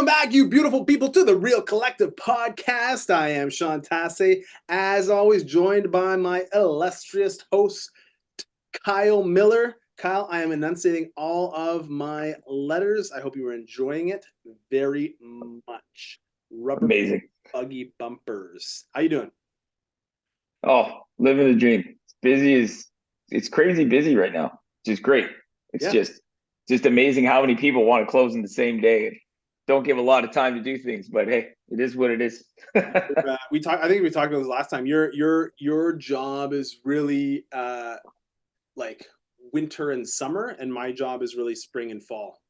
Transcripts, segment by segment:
back, you beautiful people, to the Real Collective podcast. I am Sean Tasse, as always, joined by my illustrious host, Kyle Miller. Kyle, I am enunciating all of my letters. I hope you are enjoying it very much. Rubber Amazing. buggy bumpers. How you doing? Oh, living the dream. It's crazy busy right now. Just great. It's Yeah. just amazing how many people want to close in the same day and don't give a lot of time to do things. But hey, it is what it is. We talked. I think we talked about this last time. Your job is really like winter and summer, and my job is really spring and fall,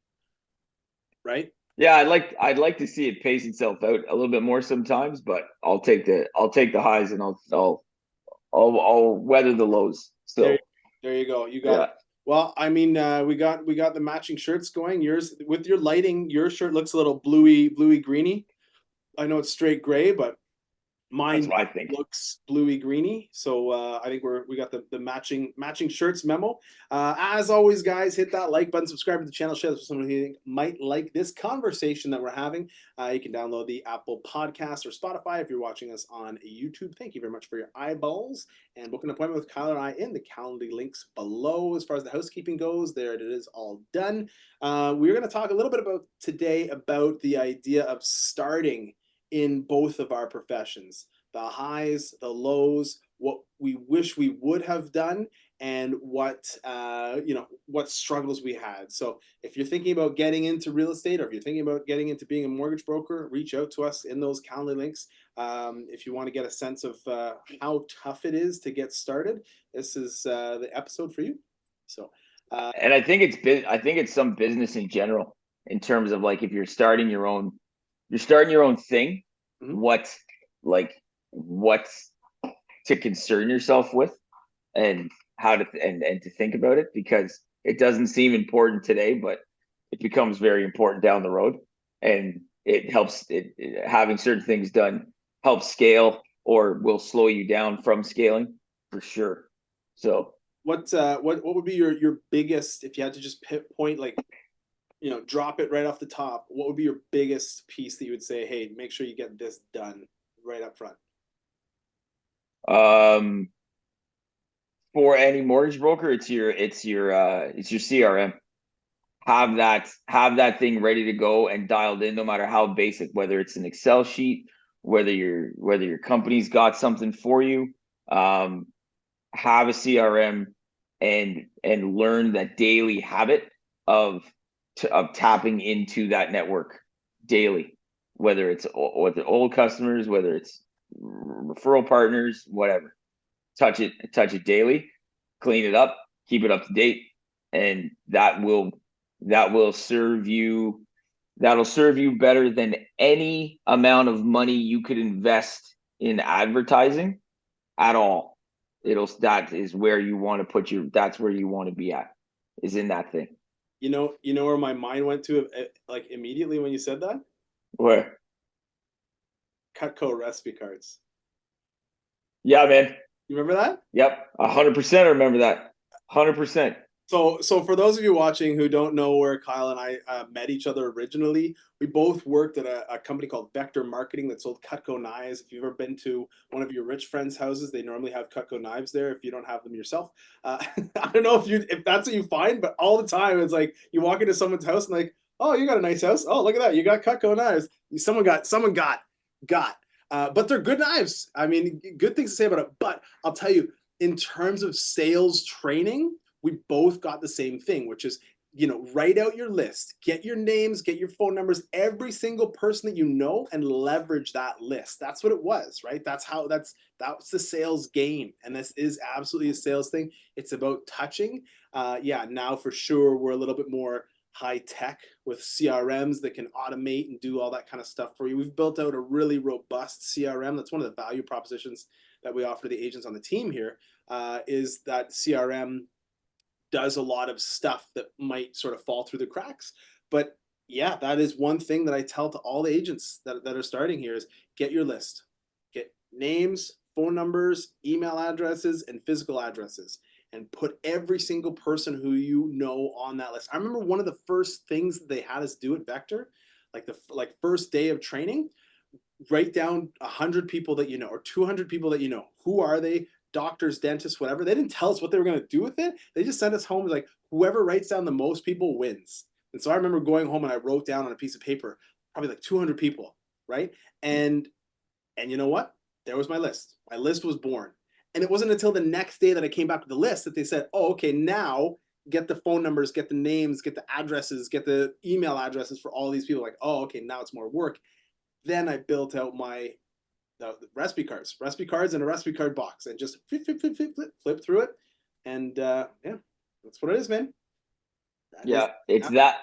right? Yeah, I'd like to see it pace itself out a little bit more sometimes, but I'll take the highs and I'll weather the lows. There, So there you go. You got it. yeah. Well, I mean, we got the matching shirts going. Yours with your lighting, your shirt looks a little bluey greeny. I know it's straight gray, but That's mine what I think. looks bluey greeny. So I think we got the matching shirts memo. As always, guys, hit that like button, subscribe to the channel, share this with someone who you think might like this conversation that we're having. You can download the Apple Podcast or Spotify if you're watching us on YouTube. Thank you very much for your eyeballs, and book an appointment with Kyle and I in the calendar links below. As far as the housekeeping goes, there it is, all done. We're going to talk a little bit about today about the idea of starting in both of our professions, the highs, the lows, what we wish we would have done, and what struggles we had. So if you're thinking about getting into real estate, or if you're thinking about getting into being a mortgage broker, reach out to us in those calendar links. If you want to get a sense of how tough it is to get started, this is the episode for you. So And I think it's some business in general in terms of like if you're starting your own thing, mhm. what like what to concern yourself with and how to and to think about it because it doesn't seem important today, but it becomes very important down the road, and it helps having certain things done helps scale or will slow you down from scaling for sure. So What would be your biggest, if you had to just point, like, drop it right off the top, what would be your biggest piece that you would say, hey, make sure you get this done right up front? um for any mortgage broker, it's your CRM. Have that thing ready to go and dialed in, no matter how basic, whether it's an Excel sheet, whether your company's got something for you. um have a CRM and learn that daily habit of of tapping into that network daily, whether it's with the old customers, whether it's referral partners, whatever. Touch it daily, clean it up, keep it up to date, and that will serve you. That'll serve you better than any amount of money you could invest in advertising at all. That is where you want to that's where you want to be at, is in that thing. You know where my mind went to, like, immediately when you said that? Where, Cutco recipe cards. yeah, man. You remember that? Yep, 100% remember that. 100%. So for those of you watching who don't know where Kyle and I met each other originally, we both worked at a company called Vector Marketing that sold Cutco knives. If you've ever been to one of your rich friends' houses, they normally have Cutco knives there. If you don't have them yourself, I don't know if that's what you find, but all the time it's like you walk into someone's house and like, oh, you got a nice house. Oh, look at that, you got Cutco knives. Someone got. But they're good knives. I mean, good things to say about it. But I'll tell you, in terms of sales training, we both got the same thing, which is, write out your list, get your names, get your phone numbers, every single person that you know, and leverage that list. That's what it was, right? That's the sales game. And this is absolutely a sales thing. It's about touching. Yeah, now for sure, we're a little bit more high tech with CRMs that can automate and do all that kind of stuff for you. We've built out a really robust CRM. That's one of the value propositions that we offer to the agents on the team here, is that CRM does a lot of stuff that might sort of fall through the cracks. But yeah, that is one thing that I tell to all the agents that are starting here is get your list, get names, phone numbers, email addresses, and physical addresses, and put every single person who you know on that list. I remember one of the first things that they had us do at Vector, like the first day of training, write down 100 people that you know or 200 people that you know. Who are they? Doctors, dentists, whatever. They didn't tell us what they were going to do with it. They just sent us home like whoever writes down the most people wins. And so I remember going home and I wrote down on a piece of paper probably like 200 people, right? And you know what? There was my list. My list was born. And it wasn't until the next day that I came back with the list that they said, "Oh, okay, now get the phone numbers, get the names, get the addresses, get the email addresses for all these people." Like, "Oh, okay, now it's more work." Then I built out my the recipe cards and a recipe card box, and just flip through it, and yeah, that's what it is, man. That is, Yeah, it's that.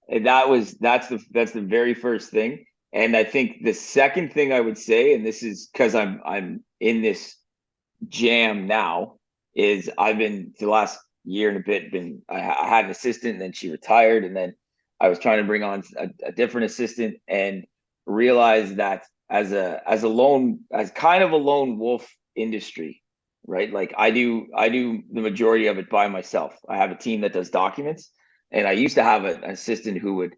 That's the very first thing. And I think the second thing I would say, and this is because I'm in this jam now, is I've been the last year and a bit been I had an assistant and then she retired, and then I was trying to bring on a different assistant and realized that as kind of a lone wolf industry, right? Like I do the majority of it by myself. I have a team that does documents, and I used to have an assistant who would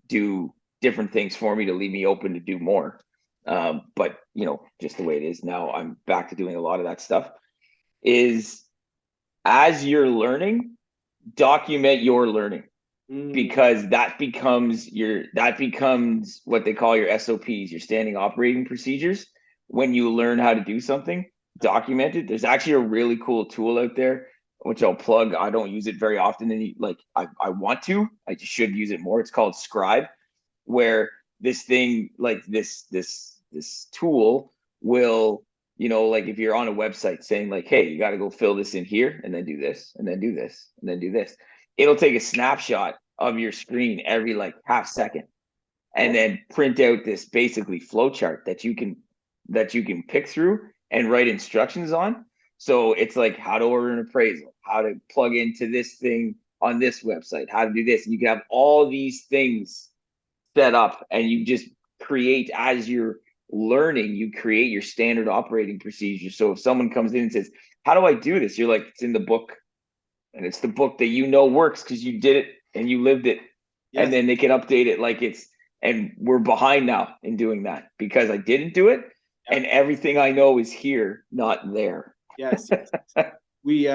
do different things for me to leave me open to do more. But just the way it is now, I'm back to doing a lot of that stuff. Is as you're learning, document your learning, because that becomes what they call your SOPs, your standing operating procedures. When you learn how to do something, document it. There's actually a really cool tool out there, which I'll plug. I don't use it very often, and I want to. I just should use it more. It's called Scribe, where this thing, like this tool will, like if you're on a website saying like, hey, you got to go fill this in here and then do this and then do this and then do this, it'll take a snapshot of your screen every like half second and then print out this basically flow chart that you can pick through and write instructions on. So it's like how to order an appraisal, how to plug into this thing on this website, how to do this. And you can have all these things set up, and you just create, as you're learning, you create your standard operating procedure. So if someone comes in and says, how do I do this? You're like, it's in the book. And it's the book that works because you did it and you lived it. Yes. And then they can update it like and we're behind now in doing that because I didn't do it. Yep. And everything I know is here, not there. Yes. We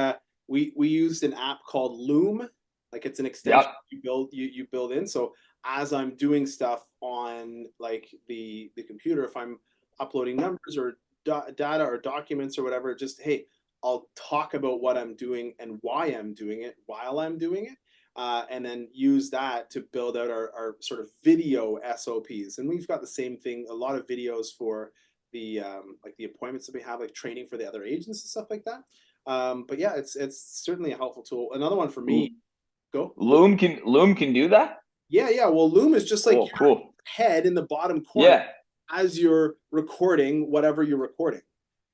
used an app called Loom. Like it's an extension. Yep. you build in. So as I'm doing stuff on like the computer, if I'm uploading numbers or data or documents or whatever, just, hey, I'll talk about what I'm doing and why I'm doing it while I'm doing it. And then use that to build out our sort of video SOPs. And we've got the same thing, a lot of videos for the like the appointments that we have, like training for the other agents and stuff like that. But yeah, it's certainly a helpful tool. Another one for me, Loom can do that? Yeah. Well, Loom is just like cool. Head in the bottom corner as you're recording whatever you're recording.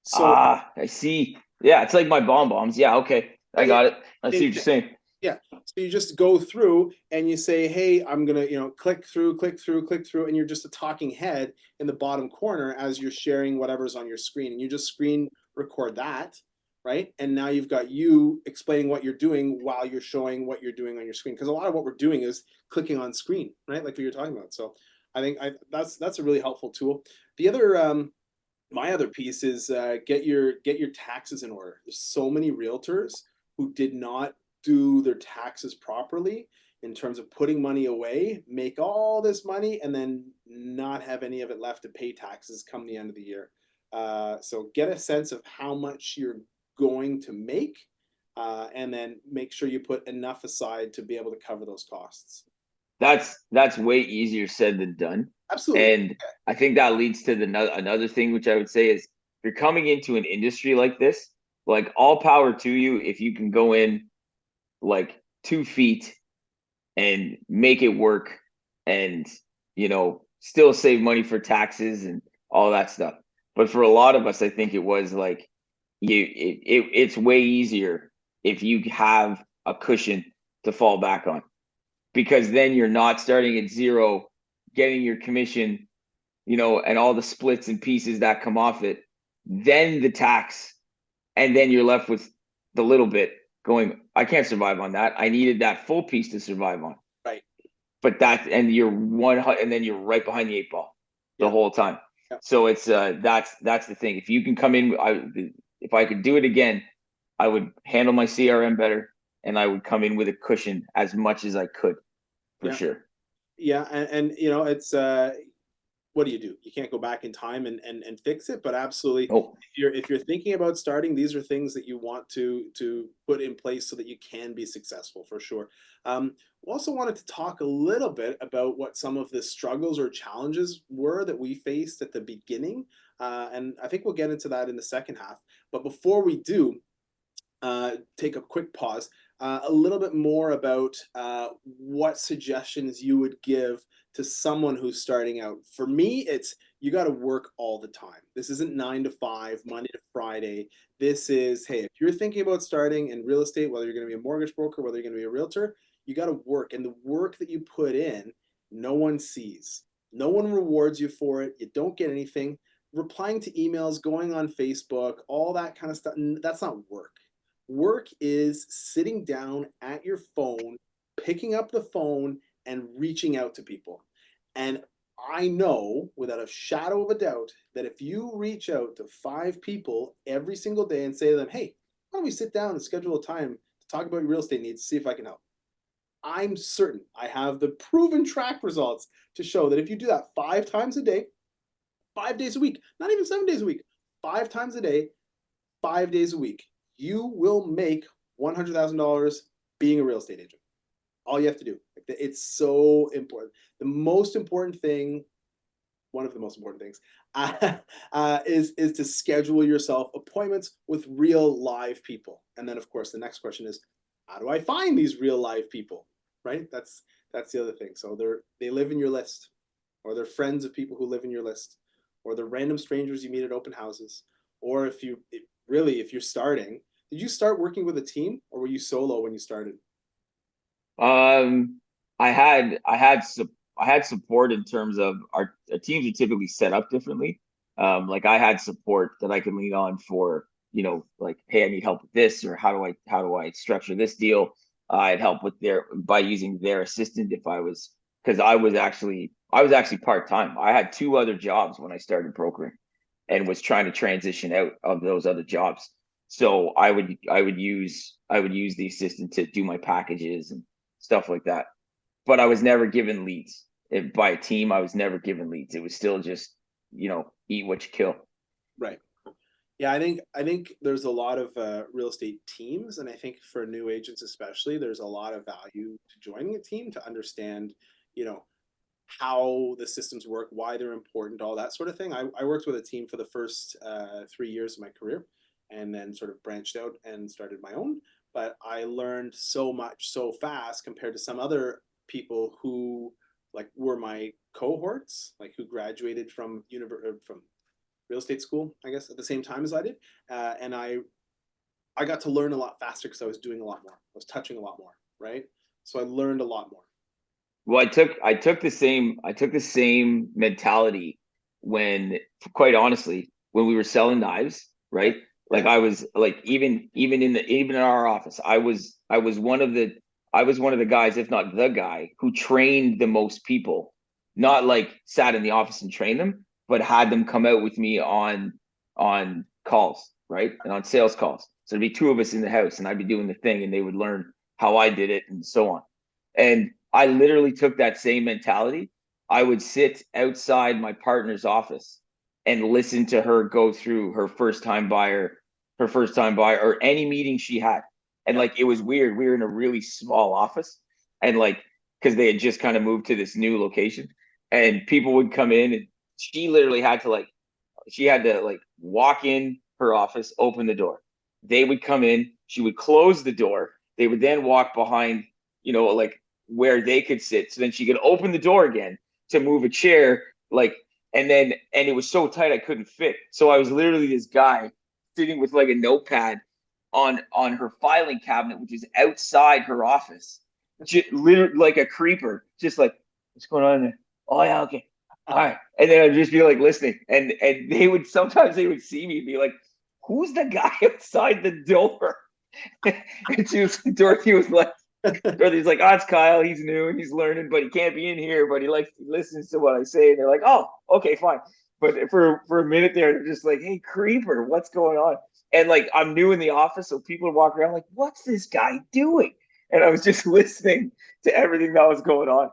So I see. Yeah, it's like my bombs. Yeah, okay. I got it. I see what you're saying. Yeah. So you just go through and you say, hey, I'm going to, click through, and you're just a talking head in the bottom corner as you're sharing whatever's on your screen. And you just screen record that, right? And now you've got you explaining what you're doing while you're showing what you're doing on your screen. Because a lot of what we're doing is clicking on screen, right? Like what you're talking about. So I think that's a really helpful tool. The other my other piece is get your taxes in order. There's so many realtors who did not do their taxes properly in terms of putting money away, make all this money, and then not have any of it left to pay taxes come the end of the year. So get a sense of how much you're going to make, and then make sure you put enough aside to be able to cover those costs. That's way easier said than done. Absolutely. And I think that leads to another thing, which I would say is, if you're coming into an industry like this, like all power to you if you can go in like 2 feet and make it work and, still save money for taxes and all that stuff. But for a lot of us, I think it was like it's way easier if you have a cushion to fall back on, because then you're not starting at zero, getting your commission, and all the splits and pieces that come off it, then the tax, and then you're left with the little bit going, I can't survive on that. I needed that full piece to survive on. Right. but and you're and then you're right behind the eight ball the Yeah. whole time. Yeah. So it's that's the thing. If you can come in, if I could do it again, I would handle my CRM better, and I would come in with a cushion as much as I could, for Yeah. sure. Yeah. And it's what do? You can't go back in time and fix it, but absolutely, Oh, if you're thinking about starting, these are things that you want to put in place so that you can be successful for sure. We also wanted to talk a little bit about what some of the struggles or challenges were that we faced at the beginning, and I think we'll get into that in the second half. But before we do, take a quick pause, a little bit more about what suggestions you would give to someone who's starting out. For me, it's you got to work all the time. This isn't 9 to 5, Monday to Friday. This is, hey, if you're thinking about starting in real estate, whether you're going to be a mortgage broker, whether you're going to be a realtor, you got to work. And the work that you put in, no one sees. No one rewards you for it. You don't get anything. Replying to emails, going on Facebook, all that kind of stuff, that's not work. Work is sitting down at your phone, picking up the phone, and reaching out to people. And I know without a shadow of a doubt that if you reach out to 5 people every single day and say to them, hey, why don't we sit down and schedule a time to talk about your real estate needs, see if I can help? I'm certain I have the proven track results to show that if you do that 5 times a day, 5 days a week, not even 7 days a week, 5 times a day, 5 days a week, you will make $100,000 being a real estate agent. All you have to do. It's so important. The most important thing, one of the most important things, is to schedule yourself appointments with real live people. And then, of course, the next question is, how do I find these real live people? Right? That's the other thing. So they live in your list, or they're friends of people who live in your list, or they're random strangers you meet at open houses. Or if you're starting, did you start working with a team or were you solo when you started? um, I had support in terms of our teams are typically set up differently. Like I had support that I could lean on for, like, hey, I need help with this, or how do I structure this deal? I'd help with by using their assistant if I was, because I was actually part-time. I had 2 other jobs when I started brokering and was trying to transition out of those other jobs. So I would use the assistant to do my packages and stuff like that. But I was never given leads. By a team, I was never given leads. It was still just, eat what you kill. Right. Yeah, I think there's a lot of real estate teams, and I think for new agents especially, there's a lot of value to joining a team to understand, you know, how the systems work, why they're important, all that sort of thing. I worked with a team for the first 3 years of my career, and then sort of branched out and started my own. But I learned so much so fast compared to some other people who like were my cohorts, like who graduated from real estate school, I guess, at the same time as I did, and I got to learn a lot faster because I was doing a lot more. I was touching a lot more, right? So I learned a lot more. Well, I took the same mentality when, quite honestly, when we were selling knives, Yeah, right? Like yeah, I was like, even in our office, I was one of the guys, if not the guy, who trained the most people. Not like sat in the office and trained them, but had them come out with me on calls, right? And on sales calls. So there'd be 2 of us in the house, and I'd be doing the thing, and they would learn how I did it and so on. And I literally took that same mentality. I would sit outside my partner's office and listen to her go through her first time buyer, or any meeting she had. And yeah, like it was weird. We were in a really small office, and like, because they had just kind of moved to this new location, and people would come in, and she had to walk in her office, open the door. They would come in, she would close the door. They would then walk behind, like where they could sit. So then she could open the door again to move a chair, and it was so tight I couldn't fit. So I was literally this guy sitting with like a notepad on her filing cabinet, which is outside her office, just literally like a creeper, just like, what's going on there? Oh yeah, okay, all right. And then I'd just be like listening, and they would see me and be like, "Who's the guy outside the door?" And Dorothy was like, Brother's like, oh, it's Kyle. He's new and he's learning, but he can't be in here. But he listens to what I say, and they're like, oh, okay, fine. But for a minute there, they're just like, hey, creeper, what's going on? And like, I'm new in the office, so people walk around like, what's this guy doing? And I was just listening to everything that was going on.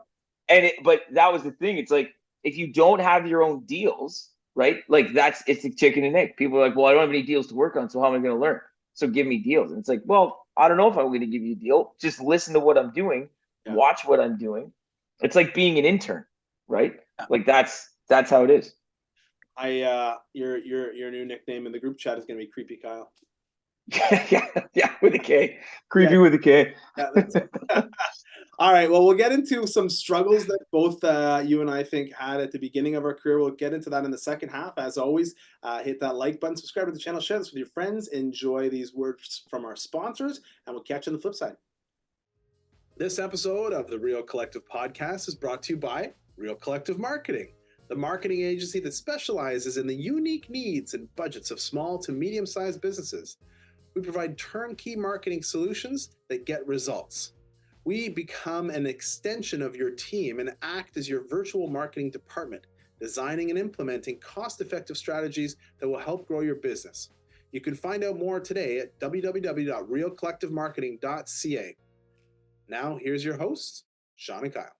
But that was the thing. It's like, if you don't have your own deals, right? Like it's the chicken and egg. People are like, well, I don't have any deals to work on, so how am I going to learn? So give me deals. And it's like, well, I don't know if I'm going to give you a deal. Just listen to what I'm doing, Yeah. watch what I'm doing. It's like being an intern, right? Like that's how it is. Your new nickname in the group chat is gonna be Creepy Kyle. Yeah, with a K. Yeah, Creepy with a K. yeah, that's all right. Well, we'll get into some struggles that both you and I think had at the beginning of our career. We'll get into that in the second half. As always, hit that like button, subscribe to the channel, share this with your friends, enjoy these words from our sponsors, and we'll catch you on the flip side. This episode of the Real Collective Podcast is brought to you by Real Collective Marketing, the marketing agency that specializes in the unique needs and budgets of small to medium-sized businesses. We provide turnkey marketing solutions that get results. We become an extension of your team and act as your virtual marketing department, designing and implementing cost-effective strategies that will help grow your business. You can find out more today at www.realcollectivemarketing.ca. Now, here's your hosts, Sean and Kyle.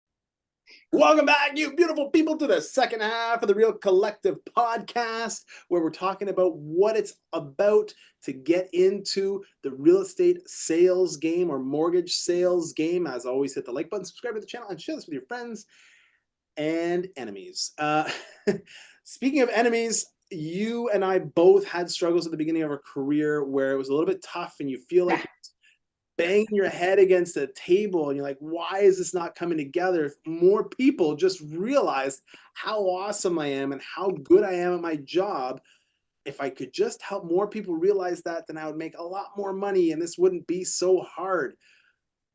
Welcome back, you beautiful people, to the second half of the Real Collective Podcast, where we're talking about what it's about to get into the real estate sales game or mortgage sales game. As always, hit the like button, subscribe to the channel, and share this with your friends and enemies. Speaking of enemies, you and I both had struggles at the beginning of our career where it was a little bit tough and you feel like banging your head against a table and you're like, why is this not coming together? If more people just realized how awesome I am and how good I am at my job, if I could just help more people realize that, then I would make a lot more money and this wouldn't be so hard.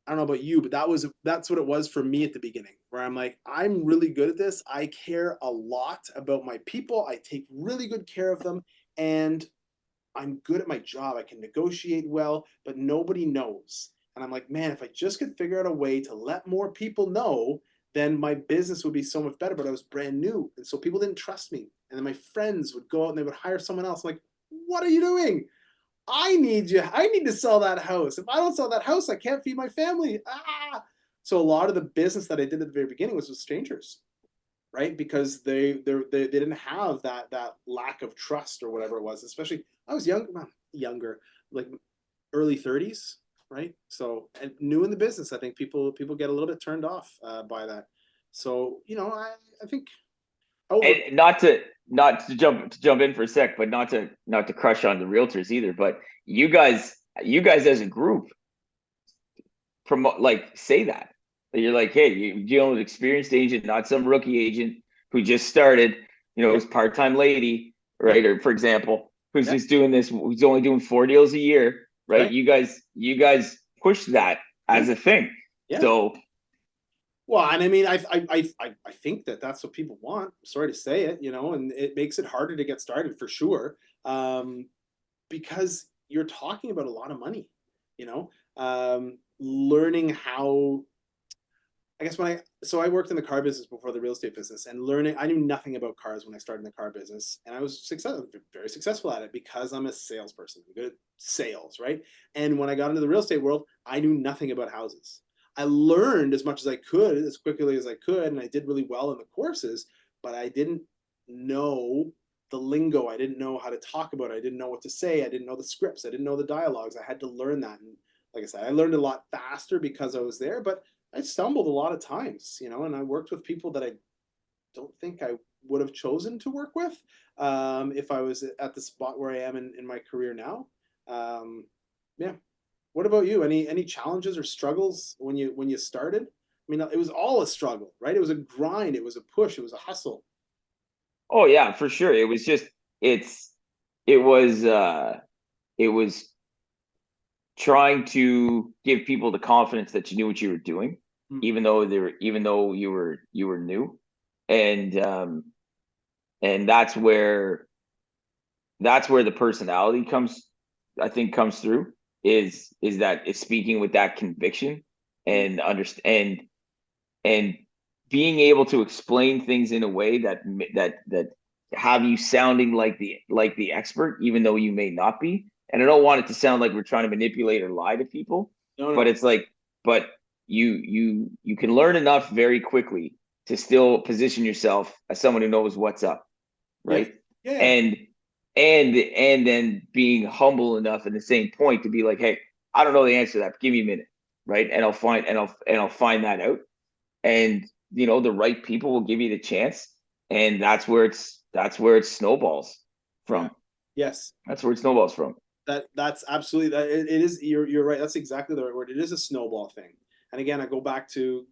I don't know about you, but that's what it was for me at the beginning, where I'm like, I'm really good at this. I care a lot about my people. I take really good care of them, and I'm good at my job. I can negotiate well, but nobody knows. And I'm like, man, if I just could figure out a way to let more people know, then my business would be so much better. But I was brand new. And so people didn't trust me. And then my friends would go out and they would hire someone else. I'm like, what are you doing? I need you. I need to sell that house. If I don't sell that house, I can't feed my family. Ah. So a lot of the business that I did at the very beginning was with strangers, right? Because they didn't have that lack of trust or whatever it was. Especially I was younger, like early 30s, right? So and new in the business, I think people get a little bit turned off by that. So I think over. And not to jump in for a sec, but not to crush on the realtors either. But you guys as a group promote, like, say that you're like, hey, you dealing with experienced agent, not some rookie agent who just started, Yeah, this part-time lady, yeah, right? Or for example, who's yeah, just doing this, who's only doing 4 deals a year, right? right, You guys push that yeah, as a thing. yeah. So Well, and I mean, I think that that's what people want. Sorry to say it, and it makes it harder to get started for sure, because you're talking about a lot of money, learning how. I guess I worked in the car business before the real estate business, and learning, I knew nothing about cars when I started in the car business, and I was very successful at it because I'm a salesperson. I'm good at sales, right? And when I got into the real estate world, I knew nothing about houses. I learned as much as I could, as quickly as I could, and I did really well in the courses, but I didn't know the lingo. I didn't know how to talk about it. I didn't know what to say. I didn't know the scripts. I didn't know the dialogues. I had to learn that. And like I said, I learned a lot faster because I was there, but I stumbled a lot of times, and I worked with people that I don't think I would have chosen to work with if I was at the spot where I am in my career now. Um, yeah. What about you? Any challenges or struggles when you started? I mean, it was all a struggle, right? It was a grind. It was a push. It was a hustle. oh yeah, for sure. It was just it's it was it was trying to give people the confidence that you knew what you were doing, Mm. even though you were new. And that's where the personality comes, I think, comes through, is that it's speaking with that conviction. and understand and being able to explain things in a way that have you sounding like the expert, even though you may not be. And I don't want it to sound like we're trying to manipulate or lie to people, No, but no. it's like, but you can learn enough very quickly to still position yourself as someone who knows what's up, Yes. right? Yeah. Yeah. And and then being humble enough at the same point to be like, hey, I don't know the answer to that, but give me a minute, right? And I'll find that out. And the right people will give you the chance, and that's where it snowballs Yeah. from. Yes. That's where it snowballs from. That's absolutely that it is. You're right. That's exactly the right word. It is a snowball thing. And again, I go back to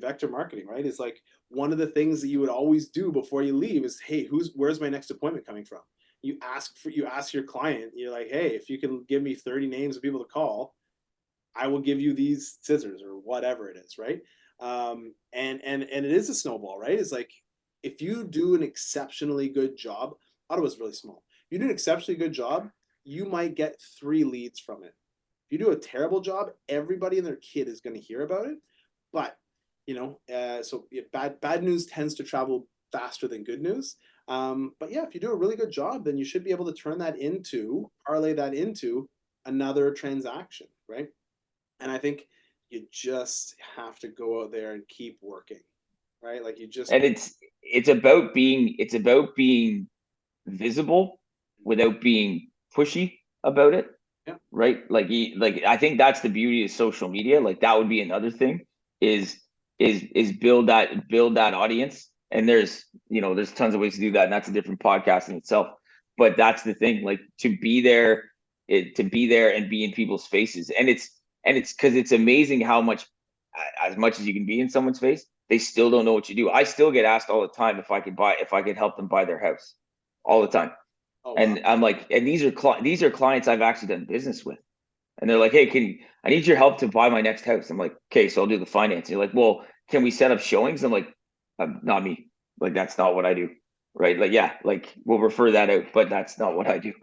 vector marketing, right? It's like one of the things that you would always do before you leave is, hey, where's my next appointment coming from? You ask your client, you're like, hey, if you can give me 30 names of people to call, I will give you these scissors or whatever it is, right? And it is a snowball, right? It's like if you do an exceptionally good job, Ottawa's really small. If you do an exceptionally good job, you might get 3 leads from it. If you do a terrible job, everybody and their kid is going to hear about it. But so bad news tends to travel faster than good news. But yeah, if you do a really good job, then you should be able to parlay that into another transaction, right? And I think you just have to go out there and keep working, right? Like you just, And it's about being visible without being pushy about it, yeah. right? Like I think that's the beauty of social media. Like that would be another thing is is build that audience. And there's tons of ways to do that, and that's a different podcast in itself. But that's the thing, like to be there and be in people's faces. And it's because it's amazing how much, as much as you can be in someone's face, they still don't know what you do. I still get asked all the time if I could help them buy their house, all the time. Oh wow. And I'm like, and these are clients I've actually done business with. And they're like, hey, I need your help to buy my next house. I'm like, okay, so I'll do the financing. You're like, well, can we set up showings? I'm like, not me. Like, that's not what I do. Right. Like, yeah, like we'll refer that out, but that's not what I do.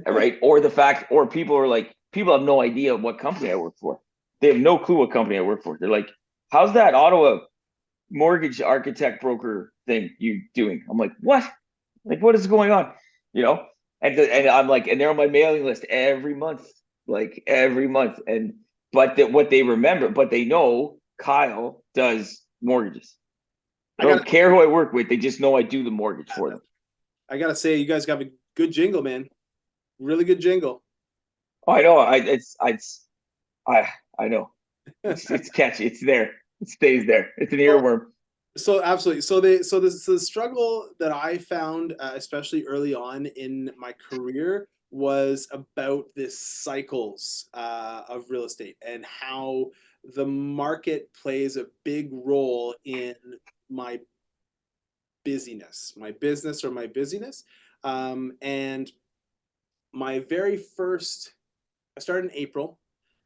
Right. Or people have no idea what company I work for. They have no clue what company I work for. They're like, how's that Ottawa mortgage architect broker thing you doing? I'm like, what? Like, what is going on? You know? And I'm like, and they're on my mailing list every month, like every month. And but that what they remember, but they know Kyle does mortgages. They I got don't care who I work with. They just know I do the mortgage for them. I gotta say, you guys got a good jingle, man. Really good jingle. Oh, I know. I I know. It's catchy. It's there. It stays there. It's an so, earworm. so absolutely. So the struggle that I found, especially early on in my career, was about this cycles of real estate and how the market plays a big role in my my business or my busyness. And my very first, I started in April,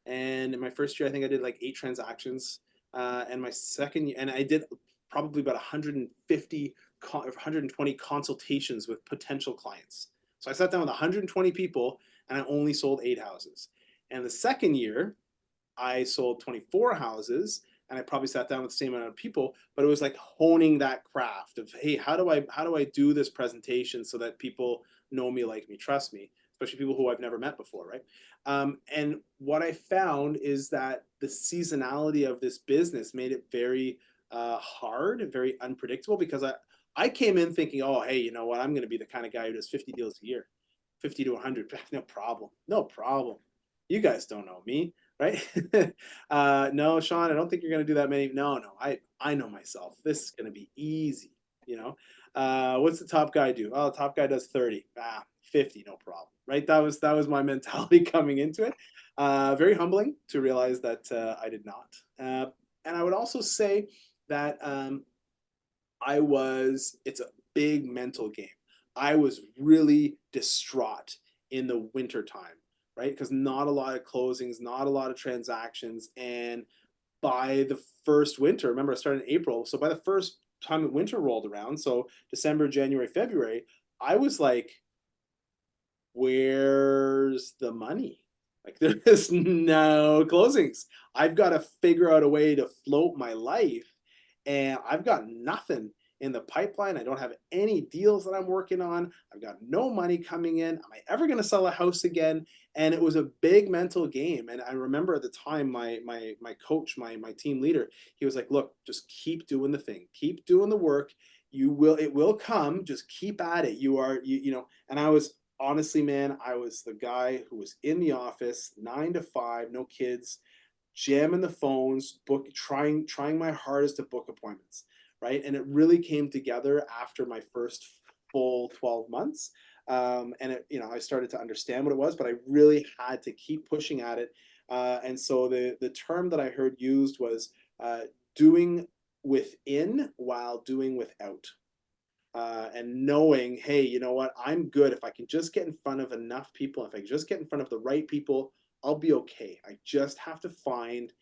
and in my first year, I think I did like 8 transactions. And my second year, and I did probably about 150, 120 consultations with potential clients. So I sat down with 120 people, and I only sold 8 houses. And the second year, I sold 24 houses, and I probably sat down with the same amount of people, but it was like honing that craft of, hey, how do I do this presentation so that people know me, like me, trust me, especially people who I've never met before, right? And what I found is that the seasonality of this business made it very hard and very unpredictable, because I came in thinking, oh, hey, you know what? I'm going to be the kind of guy who does 50 deals a year, 50 to 100. No problem. No problem. You guys don't know me, right? No, Sean, I don't think you're going to do that many. No, no, I know myself. This is going to be easy. What's the top guy do? Oh, the top guy does 30. 50, no problem, right? That was my mentality coming into it. Very humbling to realize that I did not. And I would also say that it's a big mental game. I was really distraught in the winter time, right? Because not a lot of closings, not a lot of transactions. And by the first winter, remember I started in April. So by the first time that winter rolled around, so December, January, February, I was like, where's the money? Like there is no closings. I've got to figure out a way to float my life, and I've got nothing in the pipeline. I don't have any deals that I'm working on. I've got no money coming in. Am I ever going to sell a house again? And it was a big mental game. And I remember at the time, my coach, my team leader, he was like, "Look, just keep doing the thing, keep doing the work. It will come. Just keep at it. You know." And I was honestly, man, I was the guy who was in the office 9 to 5, no kids, jamming the phones, trying my hardest to book appointments, right? And it really came together after my first full 12 months. And I started to understand what it was, but I really had to keep pushing at it. And so the term that I heard used was doing within while doing without. And knowing, hey, you know what, I'm good. If I can just get in front of enough people, if I can just get in front of the right people, I'll be okay. I just have to find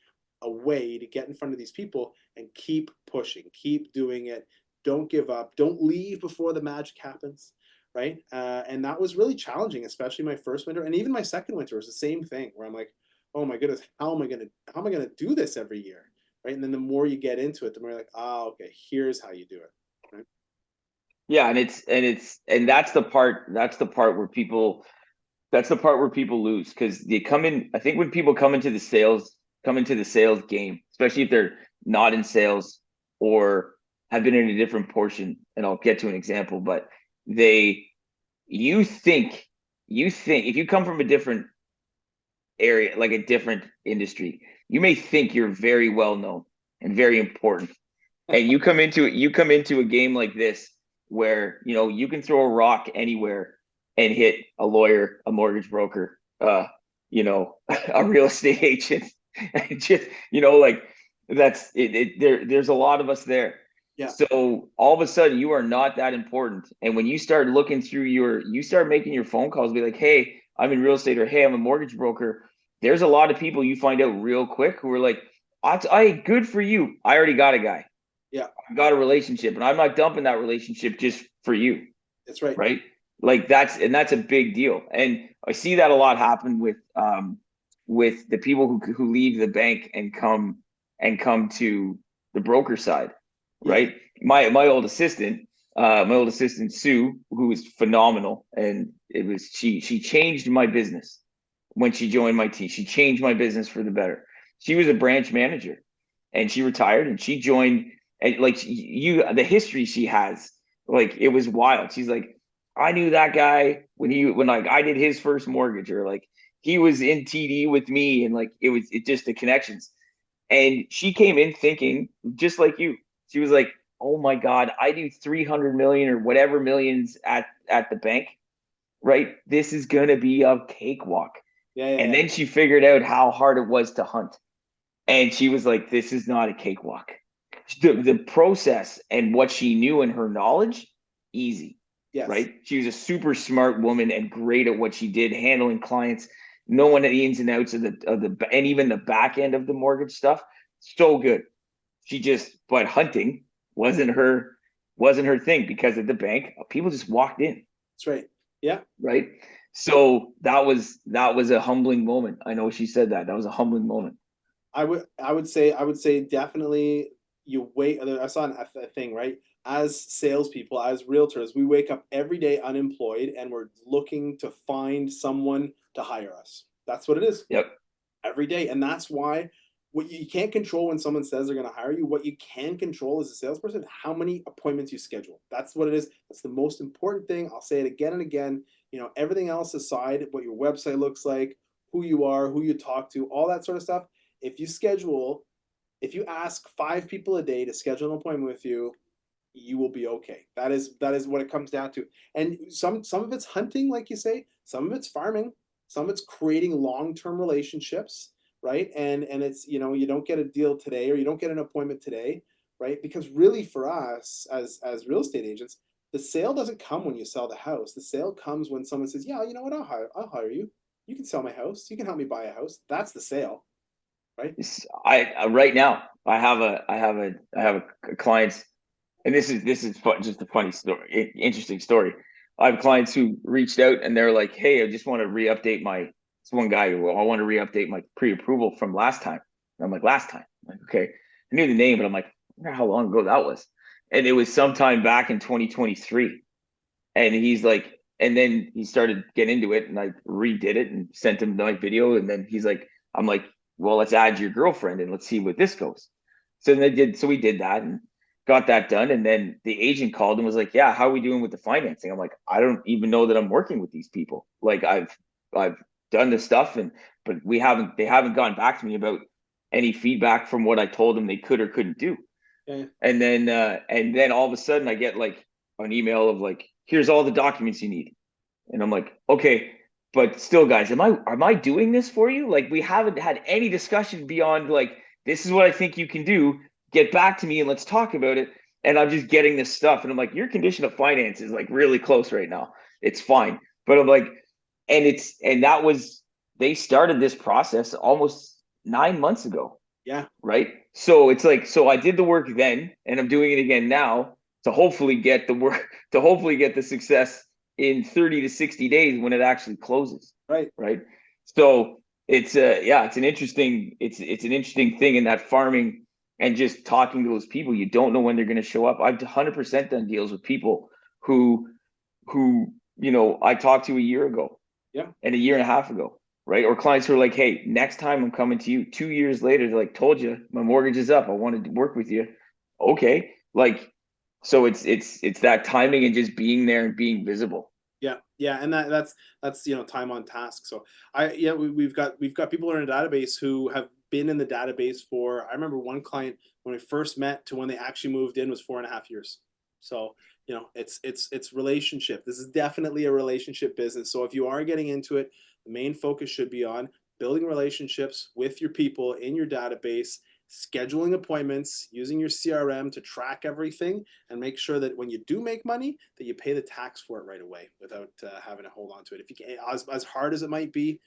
a way to get in front of these people and keep pushing, keep doing it. Don't give up. Don't leave before the magic happens, right? And that was really challenging, especially my first winter, and even my second winter was the same thing. Where I'm like, oh my goodness, how am I gonna do this every year, right? And then the more you get into it, the more you're like, oh, okay, here's how you do it, right? Yeah, and that's the part where people lose because they come in. I think when people come into the sales game, especially if they're not in sales or have been in a different portion, and I'll get to an example, but they, you think, if you come from a different area, like a different industry, you may think you're very well known and very important. And you come into a game like this where, you can throw a rock anywhere and hit a lawyer, a mortgage broker, a real estate agent. And just, like that's it, there's a lot of us there. Yeah. So all of a sudden you are not that important. And when you start looking through you start making your phone calls, be like, hey, I'm in real estate, or hey, I'm a mortgage broker. There's a lot of people you find out real quick who are like, I good for you. I already got a guy. Yeah, I got a relationship, and I'm not dumping that relationship just for you, that's right. right? Like that's a big deal. And I see that a lot happen with the people who leave the bank and come to the broker side, Yeah, right? My old assistant Sue, who was phenomenal, and she changed my business when she joined my team. She changed my business for the better. She was a branch manager, and she retired, and she joined. And like the history she has, like it was wild. She's like, I knew that guy when like I did his first mortgage, or like he was in TD with me, and like it just the connections. And she came in thinking just like you. She was like, "Oh my God, I do 300 million or whatever millions at the bank, right? This is gonna be a cakewalk." yeah, yeah, And yeah. then she figured out how hard it was to hunt, and she was like, "This is not a cakewalk." The process and what she knew and her knowledge, easy, Yes, right? She was a super smart woman and great at what she did, handling clients, knowing the ins and outs of the and even the back end of the mortgage stuff. So good. But hunting wasn't her wasn't her thing because at the bank, people just walked in, that's right. Yeah, right? So that was a humbling moment. I know she said that. That was a humbling moment. I would say definitely you wait. I saw a thing, right? As salespeople, as realtors, we wake up every day unemployed and we're looking to find someone to hire us. That's what it is Yep. every day. And that's why what you can't control when someone says they're going to hire you, what you can control as a salesperson, how many appointments you schedule. That's what it is. That's the most important thing. I'll say it again and again. Everything else aside, what your website looks like, who you are, who you talk to, all that sort of stuff. If you schedule, if you ask 5 people a day to schedule an appointment with you, you will be okay. That is what it comes down to. And some of it's hunting, like you say, some of it's farming, some of it's creating long-term relationships, right? And it's, you don't get a deal today or you don't get an appointment today, right? Because really for us as real estate agents, the sale doesn't come when you sell the house. The sale comes when someone says, "Yeah, you know what? I'll hire you. You can sell my house. You can help me buy a house." That's the sale, right? I right now I have a clients, and this is just a funny story, interesting story. I have clients who reached out and they're like, "Hey, I just want to re-update This one guy, well, I want to re-update my pre-approval from last time. And I'm like, last time? I'm like, okay. I knew the name, but I'm like, I wonder how long ago that was. And it was sometime back in 2023. And he's like, and then he started getting into it, and I redid it and sent him my video. And then he's like, I'm like, well, let's add your girlfriend and let's see what this goes. So then we did that and got that done. And then the agent called and was like, yeah, how are we doing with the financing? I'm like, I don't even know that I'm working with these people. Like I've done this stuff, but they haven't gone back to me about any feedback from what I told them they could or couldn't do. Yeah. And then all of a sudden I get like an email of like, here's all the documents you need. And I'm like, okay, but still, guys, am I doing this for you? Like, we haven't had any discussion beyond like, this is what I think you can do. Get back to me and let's talk about it. And I'm just getting this stuff. And I'm like, your condition of finance is like really close right now. It's fine. But I'm like, they started this process almost 9 months ago. Yeah. Right. So it's like, so I did the work then, and I'm doing it again now to hopefully get the success in 30 to 60 days when it actually closes. Right. Right. So it's it's an interesting thing in that farming and just talking to those people. You don't know when they're going to show up. I've 100% done deals with people who I talked to a year ago, yeah, and a year and a half ago. Right. Or clients who are like, hey, next time I'm coming to you. 2 years later, they're like, told you my mortgage is up. I wanted to work with you. Okay. Like, so it's that timing and just being there and being visible. Yeah, yeah, and that's time on task. So we've got people in a database who have been in the database for. I remember one client when we first met to when they actually moved in was 4.5 years. So it's relationship. This is definitely a relationship business. So if you are getting into it, the main focus should be on building relationships with your people in your database, scheduling appointments, using your CRM to track everything, and make sure that when you do make money, that you pay the tax for it right away without having to hold on to it. If you can, as hard as it might be,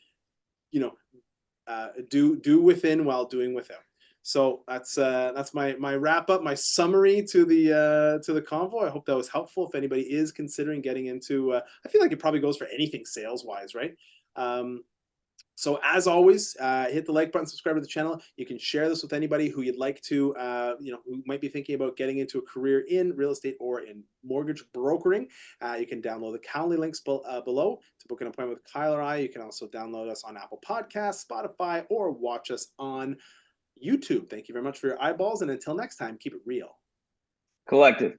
do within while doing without. So that's my wrap up, my summary to the convo. I hope that was helpful. If anybody is considering getting into, I feel like it probably goes for anything sales wise, right? So as always, hit the like button, subscribe to the channel. You can share this with anybody who you'd like to, who might be thinking about getting into a career in real estate or in mortgage brokering. You can download the Calendly links below to book an appointment with Kyle or I. You can also download us on Apple Podcasts, Spotify, or watch us on YouTube. Thank you very much for your eyeballs. And until next time, keep it real. Collective.